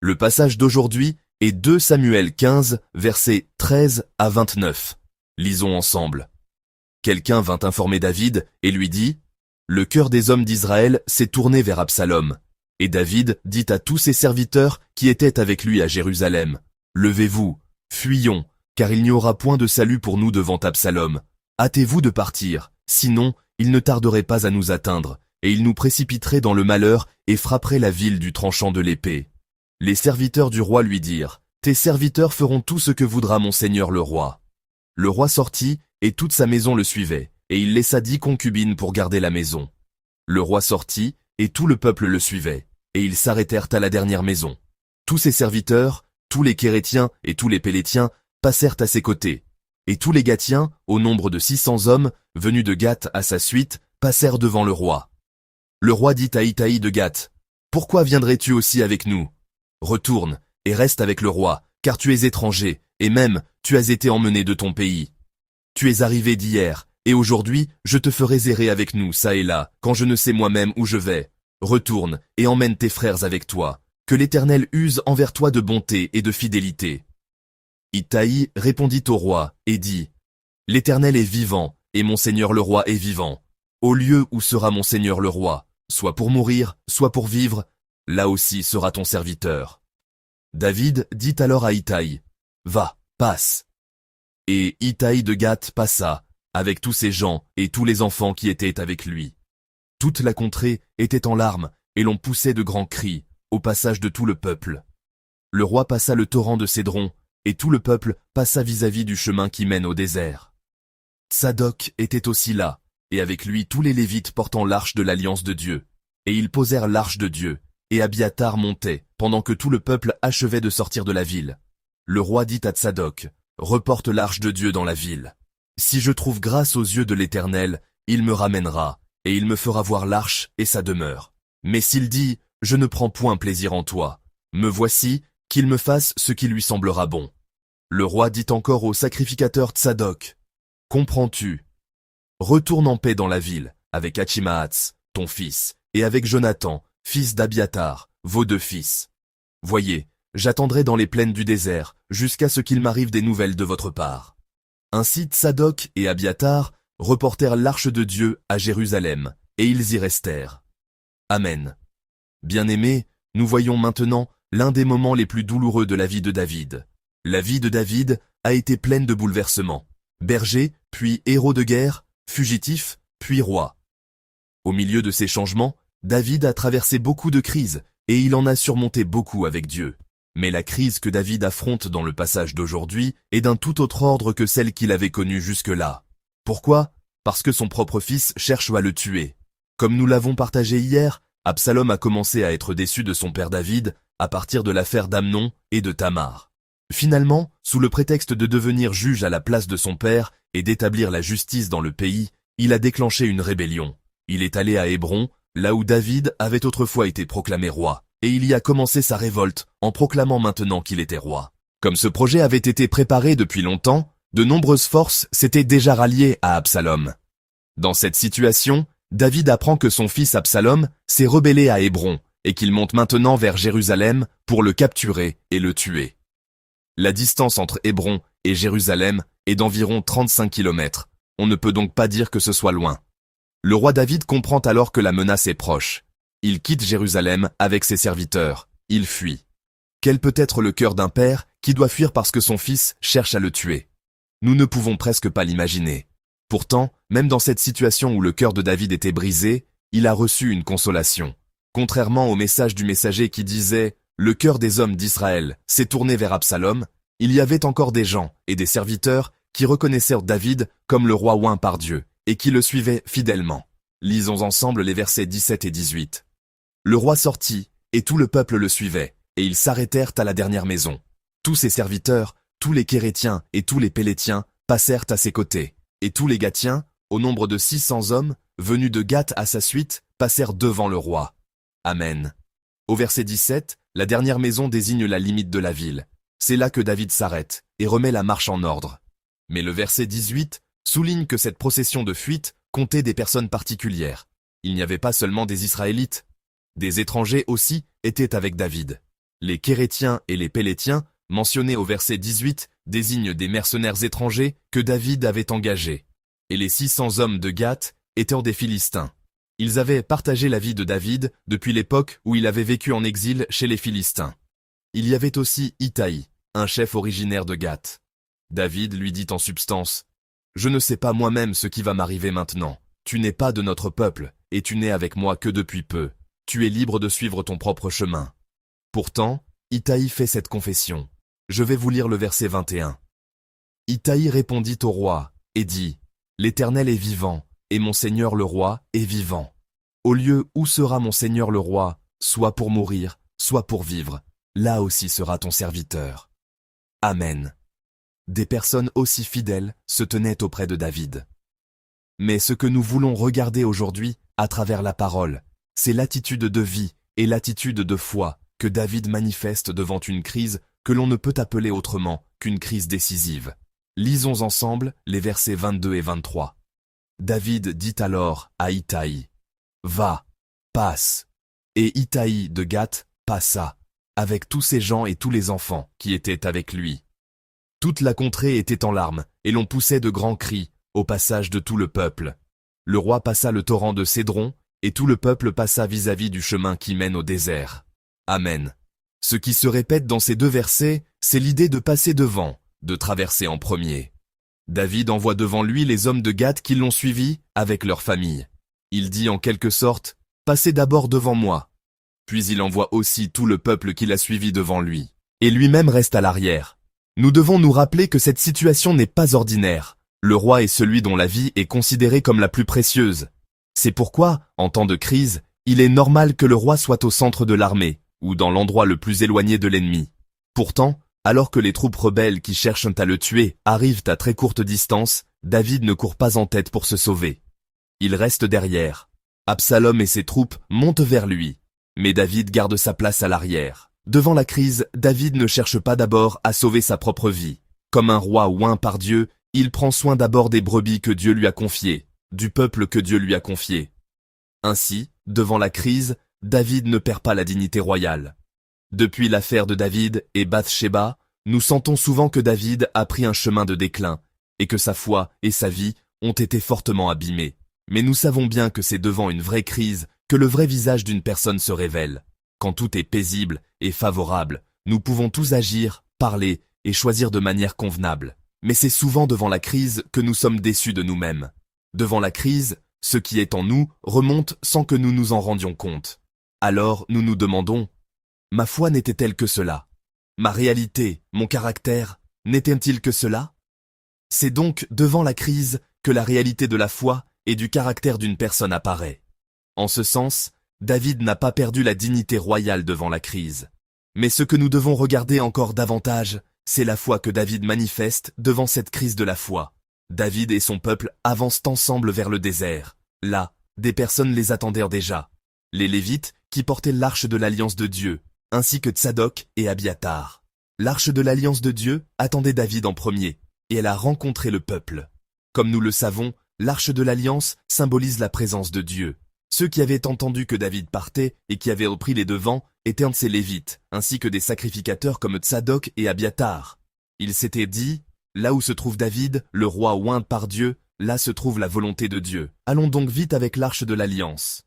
Le passage d'aujourd'hui est 2 Samuel 15, versets 13 à 29. Lisons ensemble. Quelqu'un vint informer David et lui dit « Le cœur des hommes d'Israël s'est tourné vers Absalom. » Et David dit à tous ses serviteurs qui étaient avec lui à Jérusalem « Levez-vous, fuyons, car il n'y aura point de salut pour nous devant Absalom. Hâtez-vous de partir, sinon il ne tarderait pas à nous atteindre, et il nous précipiterait dans le malheur et frapperait la ville du tranchant de l'épée. » Les serviteurs du roi lui dirent « Tes serviteurs feront tout ce que voudra mon seigneur le roi. » Le roi sortit, et toute sa maison le suivait, et il laissa 10 concubines pour garder la maison. Le roi sortit, et tout le peuple le suivait, et ils s'arrêtèrent à la dernière maison. Tous ses serviteurs, tous les Kérétiens et tous les Pélétiens passèrent à ses côtés, et tous les Gatiens, au nombre de 600 hommes, venus de Gath à sa suite, passèrent devant le roi. Le roi dit à Itaï de Gath, « Pourquoi viendrais-tu aussi avec nous? Retourne, et reste avec le roi, car tu es étranger, et même, tu as été emmené de ton pays. Tu es arrivé d'hier, et aujourd'hui, je te ferai errer avec nous, çà et là, quand je ne sais moi-même où je vais. Retourne, et emmène tes frères avec toi, que l'Éternel use envers toi de bonté et de fidélité. » Itaï répondit au roi, et dit, « L'Éternel est vivant, et mon seigneur le roi est vivant. Au lieu où sera mon seigneur le roi, soit pour mourir, soit pour vivre, là aussi sera ton serviteur. » David dit alors à Itaï, « Va, passe. » Et Itaï de Gath passa, avec tous ses gens et tous les enfants qui étaient avec lui. Toute la contrée était en larmes, et l'on poussait de grands cris, au passage de tout le peuple. Le roi passa le torrent de Cédron, et tout le peuple passa vis-à-vis du chemin qui mène au désert. Tsadok était aussi là, et avec lui tous les Lévites portant l'arche de l'alliance de Dieu. Et ils posèrent l'arche de Dieu, et Abiatar montait, pendant que tout le peuple achevait de sortir de la ville. Le roi dit à Tsadok, « Reporte l'arche de Dieu dans la ville. Si je trouve grâce aux yeux de l'Éternel, il me ramènera, et il me fera voir l'arche et sa demeure. Mais s'il dit, « Je ne prends point plaisir en toi, me voici, qu'il me fasse ce qui lui semblera bon. » Le roi dit encore au sacrificateur Tsadok, « Comprends-tu? Retourne en paix dans la ville, avec Achimaats, ton fils, et avec Jonathan, fils d'Abiatar, vos 2 fils. Voyez, j'attendrai dans les plaines du désert, jusqu'à ce qu'il m'arrive des nouvelles de votre part. » Ainsi Tsadok et Abiatar reportèrent l'arche de Dieu à Jérusalem, et ils y restèrent. Amen. Bien-aimés, nous voyons maintenant l'un des moments les plus douloureux de la vie de David. La vie de David a été pleine de bouleversements. Berger, puis héros de guerre, fugitif, puis roi. Au milieu de ces changements, David a traversé beaucoup de crises, et il en a surmonté beaucoup avec Dieu. Mais la crise que David affronte dans le passage d'aujourd'hui est d'un tout autre ordre que celle qu'il avait connue jusque-là. Pourquoi? Parce que son propre fils cherche à le tuer. Comme nous l'avons partagé hier, Absalom a commencé à être déçu de son père David à partir de l'affaire d'Amnon et de Tamar. Finalement, sous le prétexte de devenir juge à la place de son père et d'établir la justice dans le pays, il a déclenché une rébellion. Il est allé à Hébron, là où David avait autrefois été proclamé roi, et il y a commencé sa révolte en proclamant maintenant qu'il était roi. Comme ce projet avait été préparé depuis longtemps, de nombreuses forces s'étaient déjà ralliées à Absalom. Dans cette situation, David apprend que son fils Absalom s'est rebellé à Hébron et qu'il monte maintenant vers Jérusalem pour le capturer et le tuer. La distance entre Hébron et Jérusalem est d'environ 35 kilomètres. On ne peut donc pas dire que ce soit loin. Le roi David comprend alors que la menace est proche. Il quitte Jérusalem avec ses serviteurs. Il fuit. Quel peut être le cœur d'un père qui doit fuir parce que son fils cherche à le tuer? Nous ne pouvons presque pas l'imaginer. Pourtant, même dans cette situation où le cœur de David était brisé, il a reçu une consolation. Contrairement au message du messager qui disait « Le cœur des hommes d'Israël s'est tourné vers Absalom », il y avait encore des gens et des serviteurs qui reconnaissaient David comme le roi oint par Dieu et qui le suivaient fidèlement. Lisons ensemble les versets 17 et 18. Le roi sortit, et tout le peuple le suivait, et ils s'arrêtèrent à la dernière maison. Tous ses serviteurs, tous les Kérétiens et tous les Pélétiens passèrent à ses côtés, et tous les Gatiens, au nombre de 600 hommes, venus de Gath à sa suite, passèrent devant le roi. Amen. Au verset 17, la dernière maison désigne la limite de la ville. C'est là que David s'arrête et remet la marche en ordre. Mais le verset 18 souligne que cette procession de fuite comptait des personnes particulières. Il n'y avait pas seulement des Israélites. Des étrangers aussi étaient avec David. Les Kérétiens et les Pélétiens, mentionnés au verset 18, désignent des mercenaires étrangers que David avait engagés. Et les 600 hommes de Gath étaient des Philistins. Ils avaient partagé la vie de David depuis l'époque où il avait vécu en exil chez les Philistins. Il y avait aussi Itaï, un chef originaire de Gath. David lui dit en substance, « Je ne sais pas moi-même ce qui va m'arriver maintenant. Tu n'es pas de notre peuple, et tu n'es avec moi que depuis peu. Tu es libre de suivre ton propre chemin. » Pourtant, Itaï fait cette confession. Je vais vous lire le verset 21. Itaï répondit au roi, et dit, « L'Éternel est vivant, et mon Seigneur le roi est vivant. Au lieu où sera mon Seigneur le roi, soit pour mourir, soit pour vivre, là aussi sera ton serviteur. » Amen. Des personnes aussi fidèles se tenaient auprès de David. Mais ce que nous voulons regarder aujourd'hui, à travers la parole, c'est l'attitude de vie et l'attitude de foi que David manifeste devant une crise que l'on ne peut appeler autrement qu'une crise décisive. Lisons ensemble les versets 22 et 23. David dit alors à Itaï, « Va, passe. » Et Itaï de Gath passa, avec tous ses gens et tous les enfants qui étaient avec lui. Toute la contrée était en larmes, et l'on poussait de grands cris au passage de tout le peuple. Le roi passa le torrent de Cédron, et tout le peuple passa vis-à-vis du chemin qui mène au désert. Amen. Ce qui se répète dans ces deux versets, c'est l'idée de passer devant, de traverser en premier. David envoie devant lui les hommes de Gath qui l'ont suivi avec leur famille. Il dit en quelque sorte, « Passez d'abord devant moi ». Puis il envoie aussi tout le peuple qui l'a suivi devant lui. Et lui-même reste à l'arrière. Nous devons nous rappeler que cette situation n'est pas ordinaire. Le roi est celui dont la vie est considérée comme la plus précieuse. C'est pourquoi, en temps de crise, il est normal que le roi soit au centre de l'armée, ou dans l'endroit le plus éloigné de l'ennemi. Pourtant, alors que les troupes rebelles qui cherchent à le tuer arrivent à très courte distance, David ne court pas en tête pour se sauver. Il reste derrière. Absalom et ses troupes montent vers lui, mais David garde sa place à l'arrière. Devant la crise, David ne cherche pas d'abord à sauver sa propre vie. Comme un roi oint par Dieu, il prend soin d'abord des brebis que Dieu lui a confiées, du peuple que Dieu lui a confié. Ainsi, devant la crise, David ne perd pas la dignité royale. Depuis l'affaire de David et Bathsheba, nous sentons souvent que David a pris un chemin de déclin, et que sa foi et sa vie ont été fortement abîmées. Mais nous savons bien que c'est devant une vraie crise que le vrai visage d'une personne se révèle. Quand tout est paisible et favorable, nous pouvons tous agir, parler et choisir de manière convenable. Mais c'est souvent devant la crise que nous sommes déçus de nous-mêmes. Devant la crise, ce qui est en nous remonte sans que nous nous en rendions compte. Alors nous nous demandons, ma foi n'était-elle que cela? Ma réalité, mon caractère, n'était-il que cela? C'est donc devant la crise que la réalité de la foi et du caractère d'une personne apparaît. En ce sens, David n'a pas perdu la dignité royale devant la crise. Mais ce que nous devons regarder encore davantage, c'est la foi que David manifeste devant cette crise de la foi. David et son peuple avancent ensemble vers le désert. Là, des personnes les attendaient déjà. Les Lévites qui portaient l'arche de l'alliance de Dieu, ainsi que Tsadok et Abiatar. L'arche de l'alliance de Dieu attendait David en premier, et elle a rencontré le peuple. Comme nous le savons, l'arche de l'alliance symbolise la présence de Dieu. Ceux qui avaient entendu que David partait et qui avaient repris les devants étaient un de ces Lévites, ainsi que des sacrificateurs comme Tsadok et Abiatar. Ils s'étaient dit, là où se trouve David, le roi oint par Dieu, là se trouve la volonté de Dieu. Allons donc vite avec l'arche de l'alliance.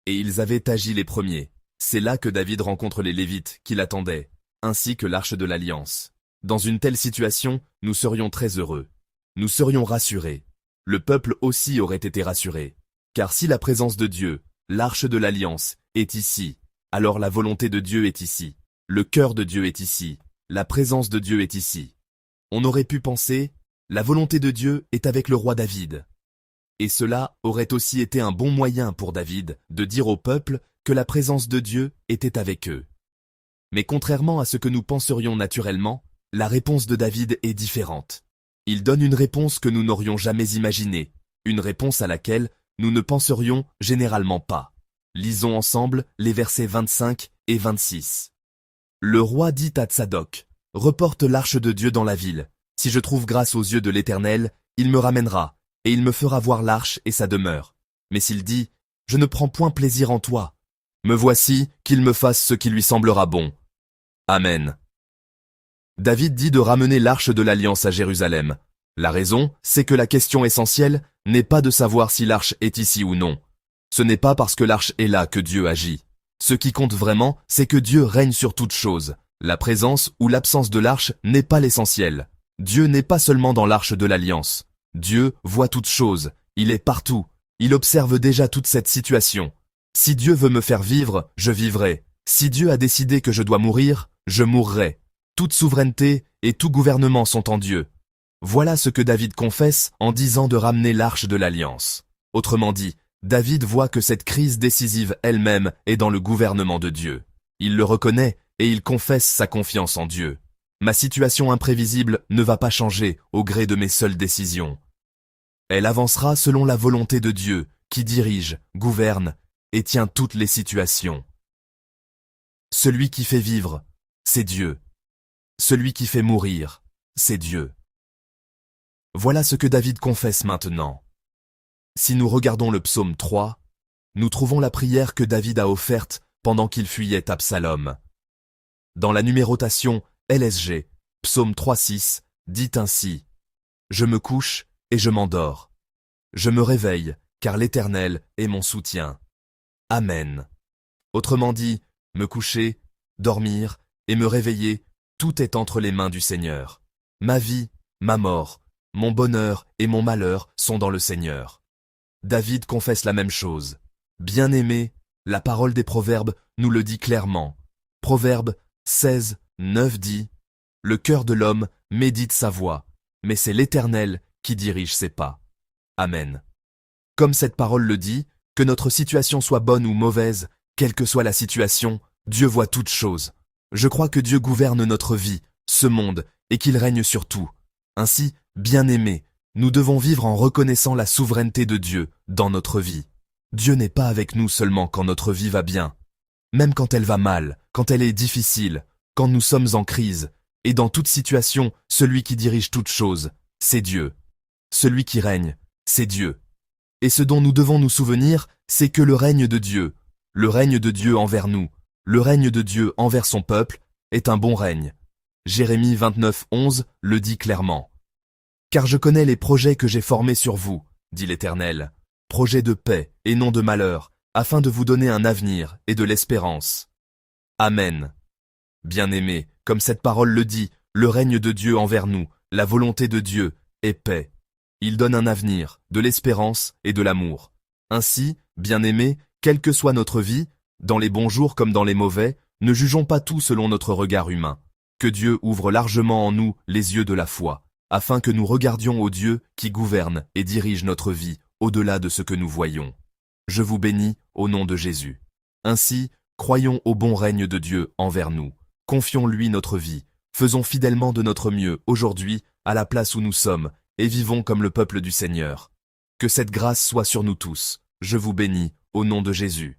Et ils avaient agi les premiers. C'est là que David rencontre les Lévites qui l'attendaient, ainsi que l'arche de l'alliance. Dans une telle situation, nous serions très heureux. Nous serions rassurés. Le peuple aussi aurait été rassuré. Car si la présence de Dieu, l'arche de l'alliance, est ici, alors la volonté de Dieu est ici. Le cœur de Dieu est ici. La présence de Dieu est ici. On aurait pu penser, la volonté de Dieu est avec le roi David. Et cela aurait aussi été un bon moyen pour David de dire au peuple que la présence de Dieu était avec eux. Mais contrairement à ce que nous penserions naturellement, la réponse de David est différente. Il donne une réponse que nous n'aurions jamais imaginée, une réponse à laquelle nous ne penserions généralement pas. Lisons ensemble les versets 25 et 26. Le roi dit à Tsadok, « Reporte l'arche de Dieu dans la ville. Si je trouve grâce aux yeux de l'Éternel, il me ramènera, et il me fera voir l'arche et sa demeure. Mais s'il dit, « Je ne prends point plaisir en toi », me voici qu'il me fasse ce qui lui semblera bon. Amen. David dit de ramener l'arche de l'Alliance à Jérusalem. La raison, c'est que la question essentielle n'est pas de savoir si l'arche est ici ou non. Ce n'est pas parce que l'arche est là que Dieu agit. Ce qui compte vraiment, c'est que Dieu règne sur toute chose. La présence ou l'absence de l'arche n'est pas l'essentiel. Dieu n'est pas seulement dans l'arche de l'Alliance. Dieu voit toutes choses, il est partout. Il observe déjà toute cette situation. Si Dieu veut me faire vivre, je vivrai. Si Dieu a décidé que je dois mourir, je mourrai. Toute souveraineté et tout gouvernement sont en Dieu. Voilà ce que David confesse en disant de ramener l'arche de l'Alliance. Autrement dit, David voit que cette crise décisive elle-même est dans le gouvernement de Dieu. Il le reconnaît et il confesse sa confiance en Dieu. Ma situation imprévisible ne va pas changer au gré de mes seules décisions. Elle avancera selon la volonté de Dieu, qui dirige, gouverne et tient toutes les situations. Celui qui fait vivre, c'est Dieu. Celui qui fait mourir, c'est Dieu. Voilà ce que David confesse maintenant. Si nous regardons le psaume 3, nous trouvons la prière que David a offerte pendant qu'il fuyait Absalom. Dans la numérotation LSG, psaume 3.6, dit ainsi « Je me couche et je m'endors. Je me réveille, car l'Éternel est mon soutien. Amen. » Autrement dit, me coucher, dormir et me réveiller, tout est entre les mains du Seigneur. Ma vie, ma mort, mon bonheur et mon malheur sont dans le Seigneur. David confesse la même chose. Bien-aimé, la parole des Proverbes nous le dit clairement. Proverbe 16, 9 dit « Le cœur de l'homme médite sa voie, mais c'est l'Éternel qui dirige ses pas. » Amen. Comme cette parole le dit, que notre situation soit bonne ou mauvaise, quelle que soit la situation, Dieu voit toutes choses. Je crois que Dieu gouverne notre vie, ce monde, et qu'il règne sur tout. Ainsi, bien-aimés, nous devons vivre en reconnaissant la souveraineté de Dieu dans notre vie. Dieu n'est pas avec nous seulement quand notre vie va bien. Même quand elle va mal, quand elle est difficile, quand nous sommes en crise, et dans toute situation, celui qui dirige toutes choses, c'est Dieu. Celui qui règne, c'est Dieu. Et ce dont nous devons nous souvenir, c'est que le règne de Dieu envers nous, le règne de Dieu envers son peuple, est un bon règne. Jérémie 29, 11 le dit clairement. « Car je connais les projets que j'ai formés sur vous, dit l'Éternel, projets de paix et non de malheur, afin de vous donner un avenir et de l'espérance. » Amen. Bien-aimés, comme cette parole le dit, le règne de Dieu envers nous, la volonté de Dieu, est paix. Il donne un avenir, de l'espérance et de l'amour. Ainsi, bien-aimés, quelle que soit notre vie, dans les bons jours comme dans les mauvais, ne jugeons pas tout selon notre regard humain. Que Dieu ouvre largement en nous les yeux de la foi, afin que nous regardions au Dieu qui gouverne et dirige notre vie au-delà de ce que nous voyons. Je vous bénis au nom de Jésus. Ainsi, croyons au bon règne de Dieu envers nous. Confions-lui notre vie. Faisons fidèlement de notre mieux aujourd'hui à la place où nous sommes et vivons comme le peuple du Seigneur. Que cette grâce soit sur nous tous. Je vous bénis au nom de Jésus.